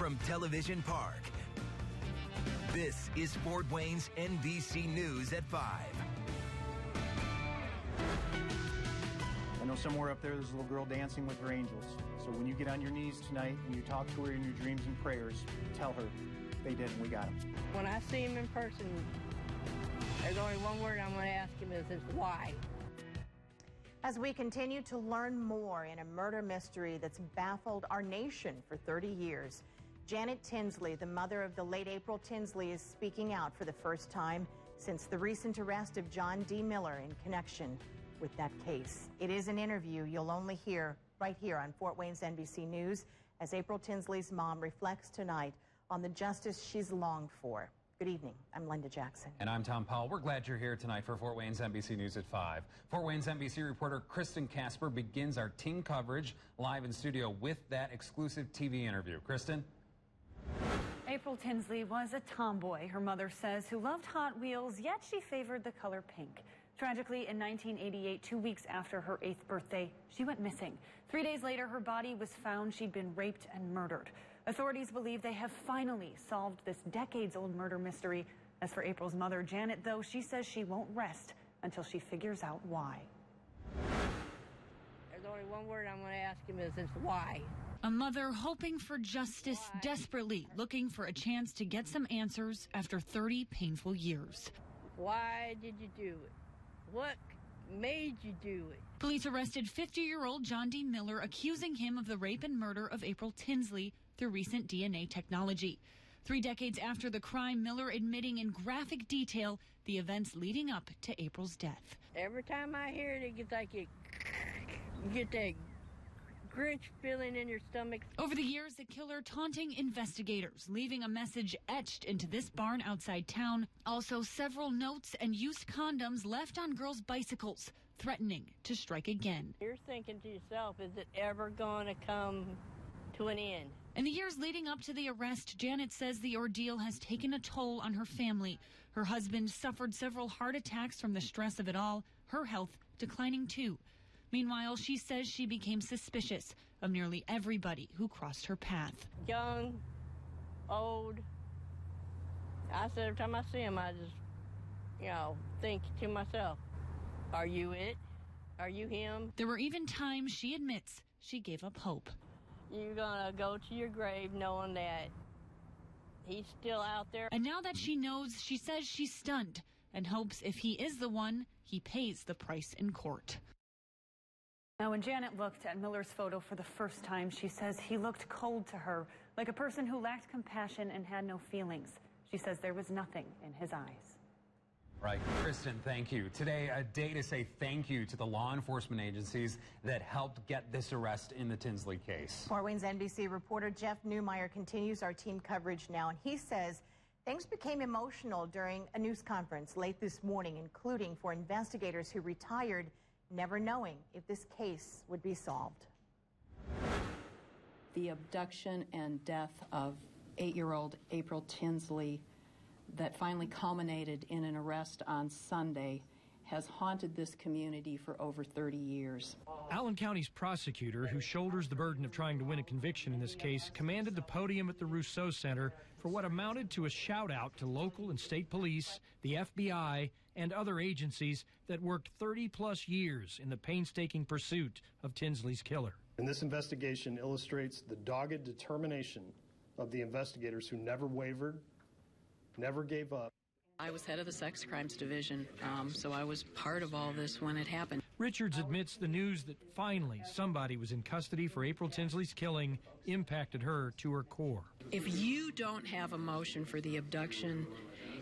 from Television Park. This is Fort Wayne's NBC News at 5. I know somewhere up there's a little girl dancing with her angels. So when you get on your knees tonight and you talk to her in your dreams and prayers, tell her they did and we got them. When I see him in person, there's only one word I'm going to ask him is why. As we continue to learn more in a murder mystery that's baffled our nation for 30 years, Janet Tinsley, the mother of the late April Tinsley, is speaking out for the first time since the recent arrest of John D. Miller in connection with that case. It is an interview you'll only hear right here on Fort Wayne's NBC News as April Tinsley's mom reflects tonight on the justice she's longed for. Good evening. I'm Linda Jackson. And I'm Tom Powell. We're glad you're here tonight for Fort Wayne's NBC News at 5. Fort Wayne's NBC reporter Kristen Casper begins our team coverage live in studio with that exclusive TV interview. Kristen? April Tinsley was a tomboy, her mother says, who loved Hot Wheels, yet she favored the color pink. Tragically, in 1988, 2 weeks after her 8th birthday, she went missing. 3 days later, her body was found. She'd been raped and murdered. Authorities believe they have finally solved this decades-old murder mystery. As for April's mother, Janet, though, she says she won't rest until she figures out why. There's only one word I'm going to ask him is why. A mother hoping for justice, desperately looking for a chance to get some answers after 30 painful years. Why did you do it? What made you do it? Police arrested 50-year-old John D. Miller, accusing him of the rape and murder of April Tinsley through recent DNA technology. 3 decades after the crime, Miller admitting in graphic detail the events leading up to April's death. Every time I hear it, it gets like you get that Grinch feeling in your stomach. Over the years, the killer taunting investigators, leaving a message etched into this barn outside town. Also, several notes and used condoms left on girls' bicycles, threatening to strike again. You're thinking to yourself, is it ever going to come to an end? In the years leading up to the arrest, Janet says the ordeal has taken a toll on her family. Her husband suffered several heart attacks from the stress of it all, her health declining too. Meanwhile, she says she became suspicious of nearly everybody who crossed her path. Young, old. I said every time I see him, I just, think to myself, are you it? Are you him? There were even times, she admits, she gave up hope. You're going to go to your grave knowing that he's still out there. And now that she knows, she says she's stunned and hopes if he is the one, he pays the price in court. Now, when Janet looked at Miller's photo for the first time, she says he looked cold to her, like a person who lacked compassion and had no feelings. She says there was nothing in his eyes. Right. Kristen, thank you. Today, a day to say thank you to the law enforcement agencies that helped get this arrest in the Tinsley case. Fort Wayne's NBC reporter Jeff Newmeyer continues our team coverage now, and he says things became emotional during a news conference late this morning, including for investigators who retired, never knowing if this case would be solved. The abduction and death of 8-year-old April Tinsley that finally culminated in an arrest on Sunday has haunted this community for over 30 years. Allen County's prosecutor, who shoulders the burden of trying to win a conviction in this case, commanded the podium at the Rousseau Center for what amounted to a shout-out to local and state police, the FBI, and other agencies that worked 30-plus years in the painstaking pursuit of Tinsley's killer. And this investigation illustrates the dogged determination of the investigators who never wavered, never gave up. I was head of the sex crimes division, so I was part of all this when it happened. Richards admits the news that finally somebody was in custody for April Tinsley's killing impacted her to her core. If you don't have emotion for the abduction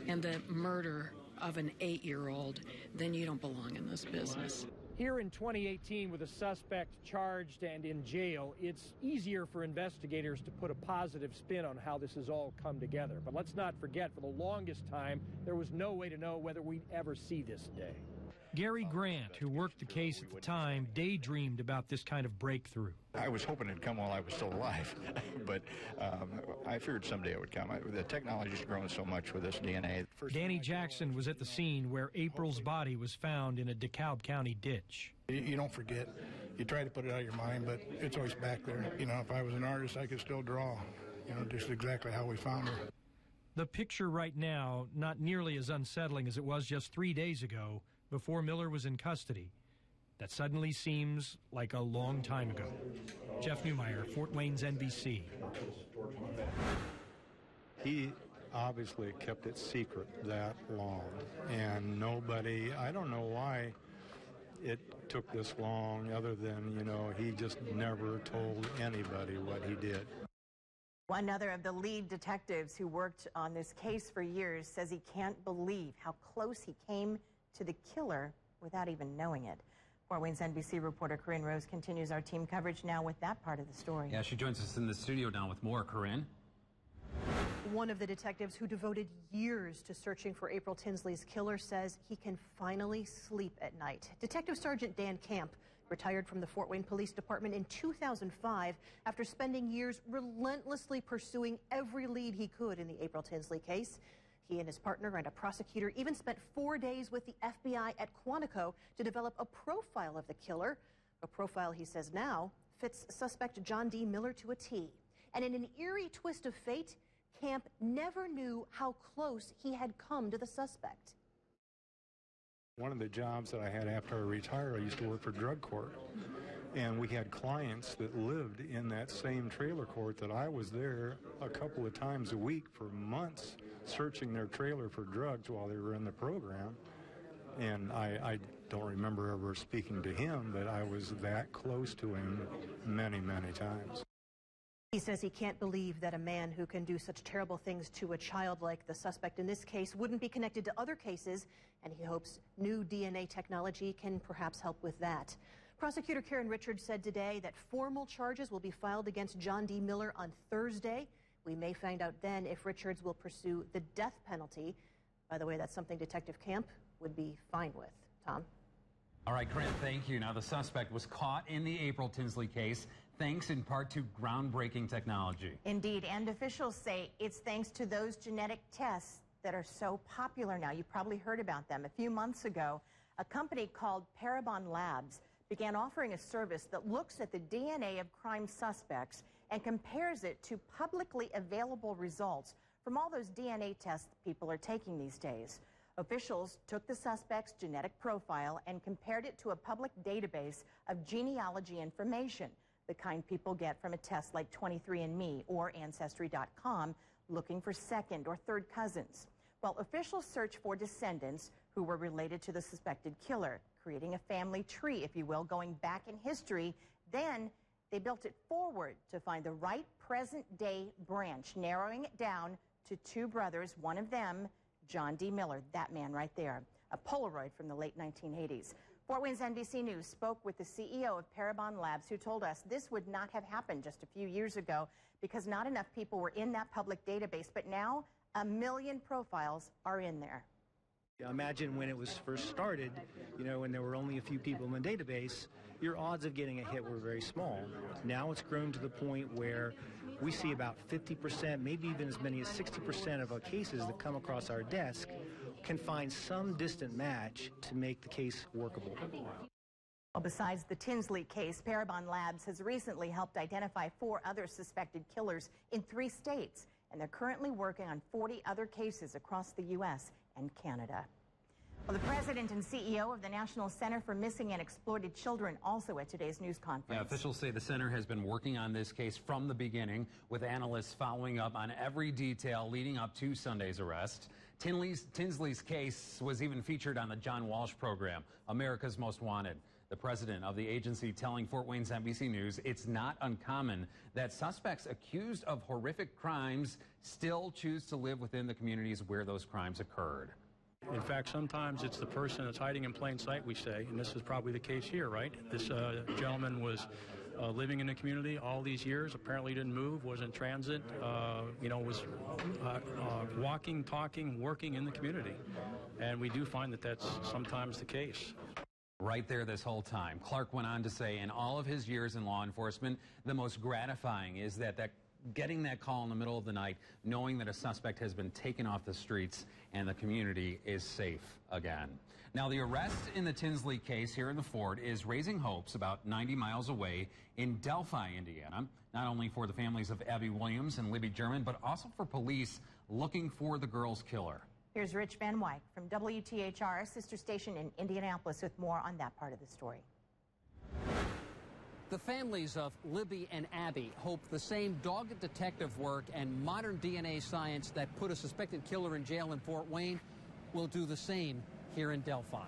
and the murder of an 8-year-old, then you don't belong in this business. Here in 2018, with a suspect charged and in jail, it's easier for investigators to put a positive spin on how this has all come together. But let's not forget, for the longest time, there was no way to know whether we'd ever see this day. Gary Grant, who worked the case at the time, daydreamed about this kind of breakthrough. I was hoping it'd come while I was still alive, but I figured someday it would come. The technology's grown so much with this DNA. Danny Jackson was at the scene where April's body was found in a DeKalb County ditch. You don't forget. You try to put it out of your mind, but it's always back there. If I was an artist, I could still draw. just exactly how we found her. The picture right now, not nearly as unsettling as it was just 3 days ago before Miller was in custody. That suddenly seems like a long time ago. Jeff Newmeyer, Fort Wayne's NBC. He obviously kept it secret that long, and nobody, I don't know why it took this long, other than, he just never told anybody what he did. One other of the lead detectives who worked on this case for years says he can't believe how close he came to the killer without even knowing it. Fort Wayne's NBC reporter Corinne Rose continues our team coverage now with that part of the story. Yeah, she joins us in the studio now with more. Corinne? One of the detectives who devoted years to searching for April Tinsley's killer says he can finally sleep at night. Detective Sergeant Dan Camp retired from the Fort Wayne Police Department in 2005 after spending years relentlessly pursuing every lead he could in the April Tinsley case. He and his partner and a prosecutor even spent 4 days with the FBI at Quantico to develop a profile of the killer, a profile he says now fits suspect John D. Miller to a T. And in an eerie twist of fate, Camp never knew how close he had come to the suspect. One of the jobs that I had after I retired, I used to work for drug court. And we had clients that lived in that same trailer court that I was there a couple of times a week for months, searching their trailer for drugs while they were in the program. And I don't remember ever speaking to him, but I was that close to him many, many times. He says he can't believe that a man who can do such terrible things to a child like the suspect in this case wouldn't be connected to other cases, and he hopes new DNA technology can perhaps help with that. Prosecutor Karen Richards said today that formal charges will be filed against John D. Miller on Thursday. We may find out then if Richards will pursue the death penalty. By the way, that's something Detective Camp would be fine with. Tom? All right, Corinne, thank you. Now, the suspect was caught in the April Tinsley case, thanks in part to groundbreaking technology. Indeed, and officials say it's thanks to those genetic tests that are so popular now. You've probably heard about them. A few months ago, a company called Parabon Labs began offering a service that looks at the DNA of crime suspects and compares it to publicly available results from all those DNA tests people are taking these days. Officials took the suspect's genetic profile and compared it to a public database of genealogy information, the kind people get from a test like 23andMe or Ancestry.com, looking for second or third cousins. Well, officials search for descendants who were related to the suspected killer, creating a family tree, if you will, going back in history. Then they built it forward to find the right present-day branch, narrowing it down to two brothers, one of them, John D. Miller, that man right there, a Polaroid from the late 1980s. Fort Wayne's NBC News spoke with the CEO of Parabon Labs, who told us this would not have happened just a few years ago because not enough people were in that public database, but now 1 million profiles are in there. Imagine when it was first started, when there were only a few people in the database, your odds of getting a hit were very small. Now it's grown to the point where we see about 50%, maybe even as many as 60% of our cases that come across our desk can find some distant match to make the case workable. Well, besides the Tinsley case, Parabon Labs has recently helped identify 4 other suspected killers in 3 states, and they're currently working on 40 other cases across the U.S. and Canada. Well, the president and CEO of the National Center for Missing and Exploited Children also at today's news conference. Yeah, officials say the center has been working on this case from the beginning, with analysts following up on every detail leading up to Sunday's arrest. Tinsley's case was even featured on the John Walsh program, America's Most Wanted. The president of the agency telling Fort Wayne's NBC News it's not uncommon that suspects accused of horrific crimes still choose to live within the communities where those crimes occurred. In fact, sometimes it's the person that's hiding in plain sight, we say, and this is probably the case here, right? This gentleman was living in the community all these years, apparently didn't move, was in transit, was walking, talking, working in the community. And we do find that that's sometimes the case. Right there this whole time. Clark went on to say in all of his years in law enforcement, the most gratifying is that getting that call in the middle of the night, knowing that a suspect has been taken off the streets and the community is safe again. Now, the arrest in the Tinsley case here in the Fort is raising hopes about 90 miles away in Delphi, Indiana. not only for the families of Abby Williams and Libby German, but also for police looking for the girl's killer. Here's Rich Van Wyk from WTHR, sister station in Indianapolis, with more on that part of the story. The families of Libby and Abby hope the same dogged detective work and modern DNA science that put a suspected killer in jail in Fort Wayne will do the same here in Delphi.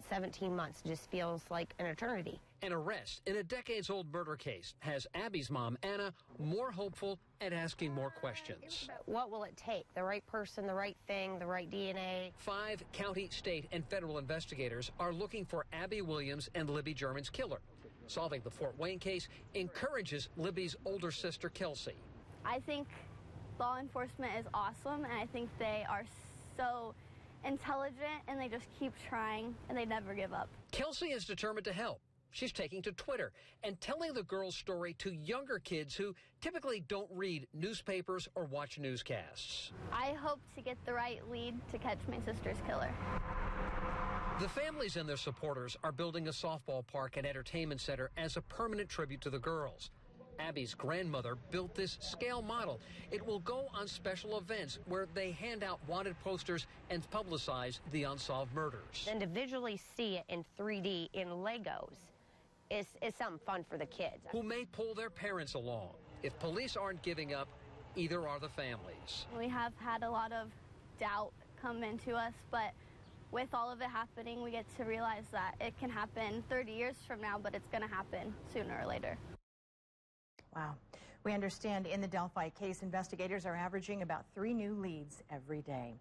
17 months just feels like an eternity. An arrest in a decades-old murder case has Abby's mom, Anna, more hopeful and asking more questions. What will it take? The right person, the right thing, the right DNA. 5 county, state, and federal investigators are looking for Abby Williams and Libby German's killer. Solving the Fort Wayne case encourages Libby's older sister, Kelsey. I think law enforcement is awesome, and I think they are so intelligent, and they just keep trying, and they never give up. Kelsey is determined to help. She's taking to Twitter and telling the girl's story to younger kids who typically don't read newspapers or watch newscasts. I hope to get the right lead to catch my sister's killer. The families and their supporters are building a softball park and entertainment center as a permanent tribute to the girls. Abby's grandmother built this scale model. It will go on special events where they hand out wanted posters and publicize the unsolved murders. And to visually see it in 3D in Legos is something fun for the kids. Who may pull their parents along. If police aren't giving up, either are the families. We have had a lot of doubt come into us, but with all of it happening, we get to realize that it can happen 30 years from now, but it's going to happen sooner or later. Wow. We understand in the Delphi case, investigators are averaging about 3 new leads every day.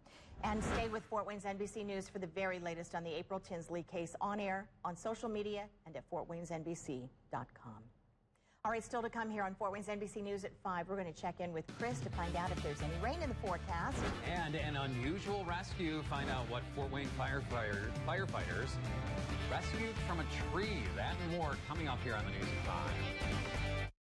And stay with Fort Wayne's NBC News for the very latest on the April Tinsley case, on air, on social media, and at fortwaynesnbc.com. All right, still to come here on Fort Wayne's NBC News at 5. We're going to check in with Chris to find out if there's any rain in the forecast. And an unusual rescue. Find out what Fort Wayne firefighters rescued from a tree. That and more coming up here on the News at 5.